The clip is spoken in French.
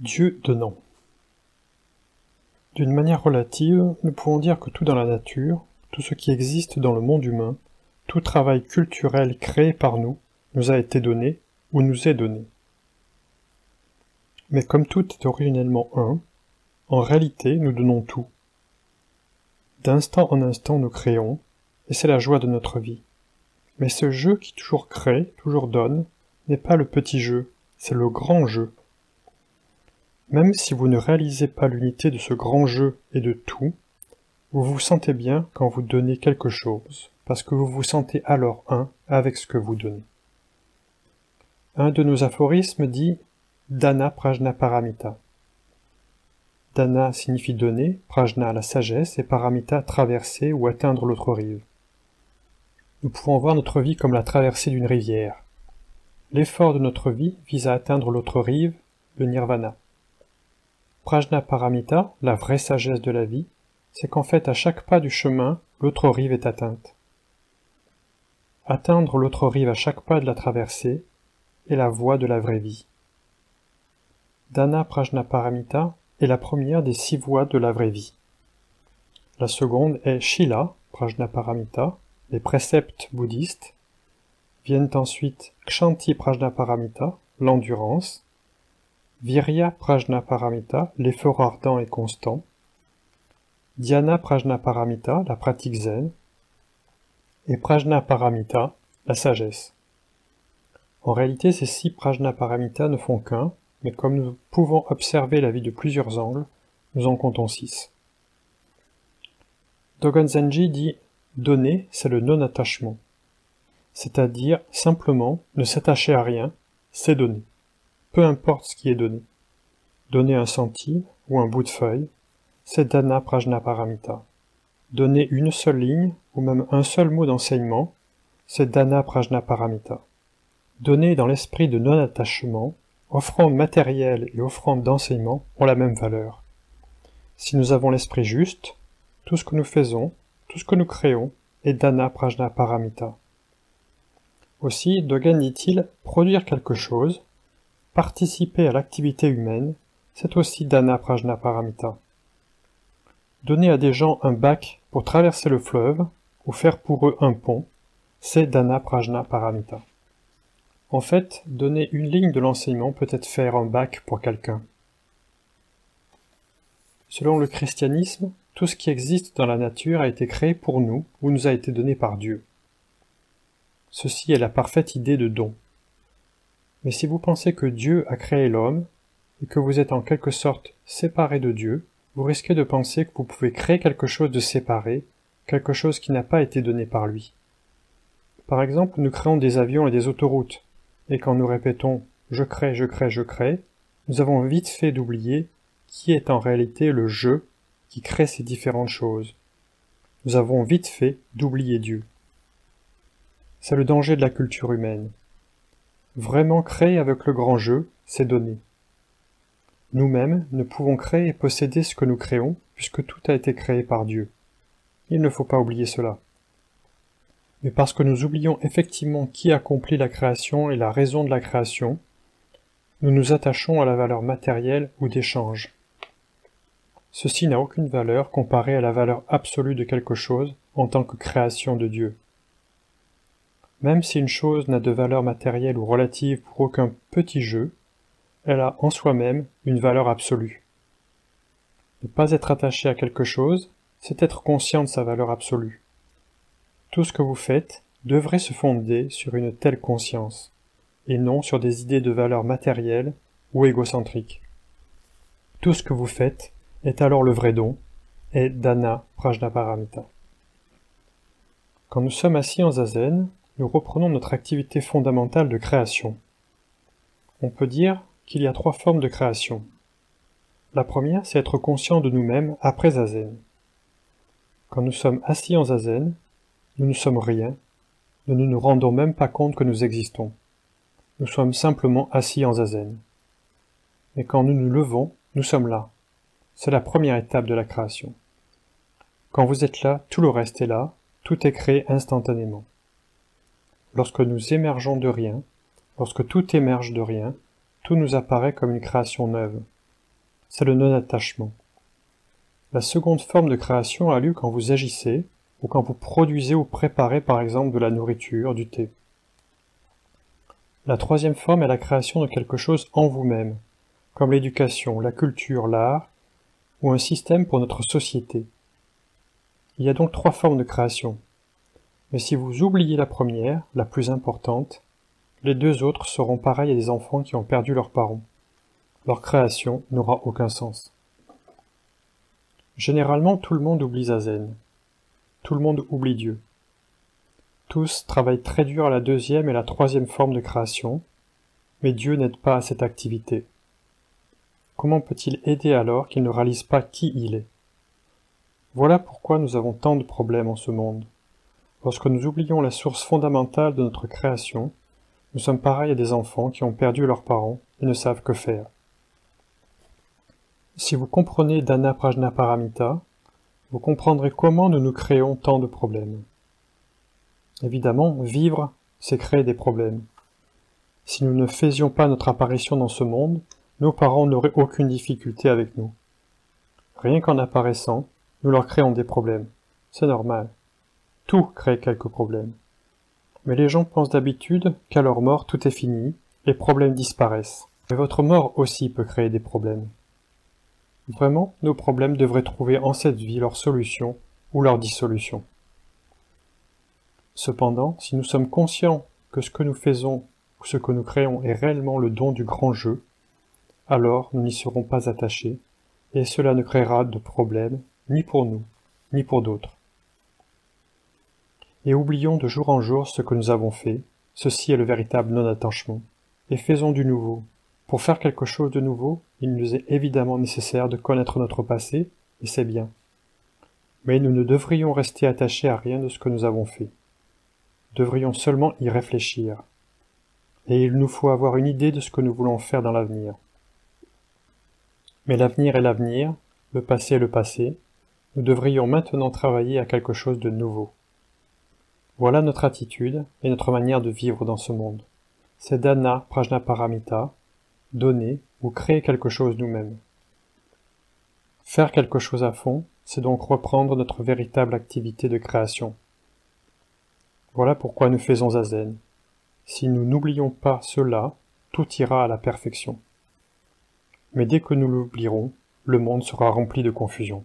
Dieu donnant. D'une manière relative, nous pouvons dire que tout dans la nature, tout ce qui existe dans le monde humain, tout travail culturel créé par nous a été donné ou nous est donné. Mais comme tout est originellement un, en réalité nous donnons tout. D'instant en instant nous créons, et c'est la joie de notre vie. Mais ce jeu qui toujours crée, toujours donne, n'est pas le petit jeu, c'est le grand jeu. Même si vous ne réalisez pas l'unité de ce grand jeu et de tout, vous vous sentez bien quand vous donnez quelque chose, parce que vous vous sentez alors un avec ce que vous donnez. Un de nos aphorismes dit « Dana prajna paramita ». Dana signifie donner, prajna la sagesse et paramita traverser ou atteindre l'autre rive. Nous pouvons voir notre vie comme la traversée d'une rivière. L'effort de notre vie vise à atteindre l'autre rive, le nirvana. Prajna paramita, la vraie sagesse de la vie, c'est qu'en fait à chaque pas du chemin, l'autre rive est atteinte. Atteindre l'autre rive à chaque pas de la traversée est la voie de la vraie vie. Dana prajna paramita est la première des 6 voies de la vraie vie. La seconde est Shila prajna paramita, les préceptes bouddhistes. Viennent ensuite Kshanti prajna paramita, l'endurance. Virya prajna paramita, l'effort ardent et constant. Dhyana prajna paramita, la pratique zen. Et prajna paramita, la sagesse. En réalité, ces 6 prajna paramita ne font qu'un, mais comme nous pouvons observer la vie de plusieurs angles, nous en comptons 6. Dogen Zenji dit « Donner, c'est le non-attachement », c'est-à-dire simplement ne s'attacher à rien, c'est donner. Peu importe ce qui est donné. Donner un centime ou un bout de feuille, c'est Dana Prajna Paramita. Donner une seule ligne ou même un seul mot d'enseignement, c'est Dana Prajna Paramita. Donner dans l'esprit de non-attachement, offrande matérielle et offrande d'enseignement ont la même valeur. Si nous avons l'esprit juste, tout ce que nous faisons, tout ce que nous créons est Dana Prajna Paramita. Aussi, Dogen dit-il, produire quelque chose, participer à l'activité humaine, c'est aussi Dana Prajna Paramita. Donner à des gens un bac pour traverser le fleuve, ou faire pour eux un pont, c'est Dana Prajna Paramita. En fait, donner une ligne de l'enseignement peut être faire un bac pour quelqu'un. Selon le christianisme, tout ce qui existe dans la nature a été créé pour nous ou nous a été donné par Dieu. Ceci est la parfaite idée de don. Mais si vous pensez que Dieu a créé l'homme, et que vous êtes en quelque sorte séparé de Dieu, vous risquez de penser que vous pouvez créer quelque chose de séparé, quelque chose qui n'a pas été donné par lui. Par exemple, nous créons des avions et des autoroutes, et quand nous répétons « je crée, je crée, je crée », nous avons vite fait d'oublier qui est en réalité le « je » qui crée ces différentes choses. Nous avons vite fait d'oublier Dieu. C'est le danger de la culture humaine. Vraiment créer avec le grand jeu, c'est donner. Nous-mêmes ne pouvons créer et posséder ce que nous créons, puisque tout a été créé par Dieu. Il ne faut pas oublier cela. Mais parce que nous oublions effectivement qui accomplit la création et la raison de la création, nous nous attachons à la valeur matérielle ou d'échange. Ceci n'a aucune valeur comparée à la valeur absolue de quelque chose en tant que création de Dieu. Même si une chose n'a de valeur matérielle ou relative pour aucun petit jeu, elle a en soi-même une valeur absolue. Ne pas être attaché à quelque chose, c'est être conscient de sa valeur absolue. Tout ce que vous faites devrait se fonder sur une telle conscience, et non sur des idées de valeur matérielle ou égocentriques. Tout ce que vous faites est alors le vrai don, et Dana Prajna Paramita. Quand nous sommes assis en zazen, nous reprenons notre activité fondamentale de création. On peut dire qu'il y a 3 formes de création. La première, c'est être conscient de nous-mêmes après zazen. Quand nous sommes assis en zazen, nous ne sommes rien, nous ne nous rendons même pas compte que nous existons. Nous sommes simplement assis en zazen. Mais quand nous nous levons, nous sommes là. C'est la première étape de la création. Quand vous êtes là, tout le reste est là, tout est créé instantanément. Lorsque nous émergeons de rien, lorsque tout émerge de rien, tout nous apparaît comme une création neuve. c'est le non-attachement. La seconde forme de création a lieu quand vous agissez, ou quand vous produisez ou préparez par exemple de la nourriture, du thé. La troisième forme est la création de quelque chose en vous-même, comme l'éducation, la culture, l'art, ou un système pour notre société. Il y a donc trois formes de création. Mais si vous oubliez la première, la plus importante, les deux autres seront pareilles à des enfants qui ont perdu leurs parents. Leur création n'aura aucun sens. Généralement, tout le monde oublie Zazen. Tout le monde oublie Dieu. Tous travaillent très dur à la deuxième et la troisième forme de création, mais Dieu n'aide pas à cette activité. Comment peut-il aider alors qu'il ne réalise pas qui il est? Voilà pourquoi nous avons tant de problèmes en ce monde. Lorsque nous oublions la source fondamentale de notre création, nous sommes pareils à des enfants qui ont perdu leurs parents et ne savent que faire. Si vous comprenez Dana Prajnaparamita, vous comprendrez comment nous nous créons tant de problèmes. Évidemment, vivre, c'est créer des problèmes. Si nous ne faisions pas notre apparition dans ce monde, nos parents n'auraient aucune difficulté avec nous. Rien qu'en apparaissant, nous leur créons des problèmes. C'est normal. Tout crée quelques problèmes. Mais les gens pensent d'habitude qu'à leur mort tout est fini, les problèmes disparaissent. Mais votre mort aussi peut créer des problèmes. Vraiment, nos problèmes devraient trouver en cette vie leur solution ou leur dissolution. Cependant, si nous sommes conscients que ce que nous faisons ou ce que nous créons est réellement le don du grand jeu, alors nous n'y serons pas attachés, et cela ne créera de problème ni pour nous, ni pour d'autres. Et oublions de jour en jour ce que nous avons fait, ceci est le véritable non-attachement, et faisons du nouveau. Pour faire quelque chose de nouveau, il nous est évidemment nécessaire de connaître notre passé, et c'est bien. Mais nous ne devrions rester attachés à rien de ce que nous avons fait. Nous devrions seulement y réfléchir. Et il nous faut avoir une idée de ce que nous voulons faire dans l'avenir. Mais l'avenir est l'avenir, le passé est le passé, nous devrions maintenant travailler à quelque chose de nouveau. Voilà notre attitude et notre manière de vivre dans ce monde. C'est Dana Prajnaparamita, donner ou créer quelque chose nous-mêmes. Faire quelque chose à fond, c'est donc reprendre notre véritable activité de création. Voilà pourquoi nous faisons Zazen. Si nous n'oublions pas cela, tout ira à la perfection. Mais dès que nous l'oublierons, le monde sera rempli de confusion.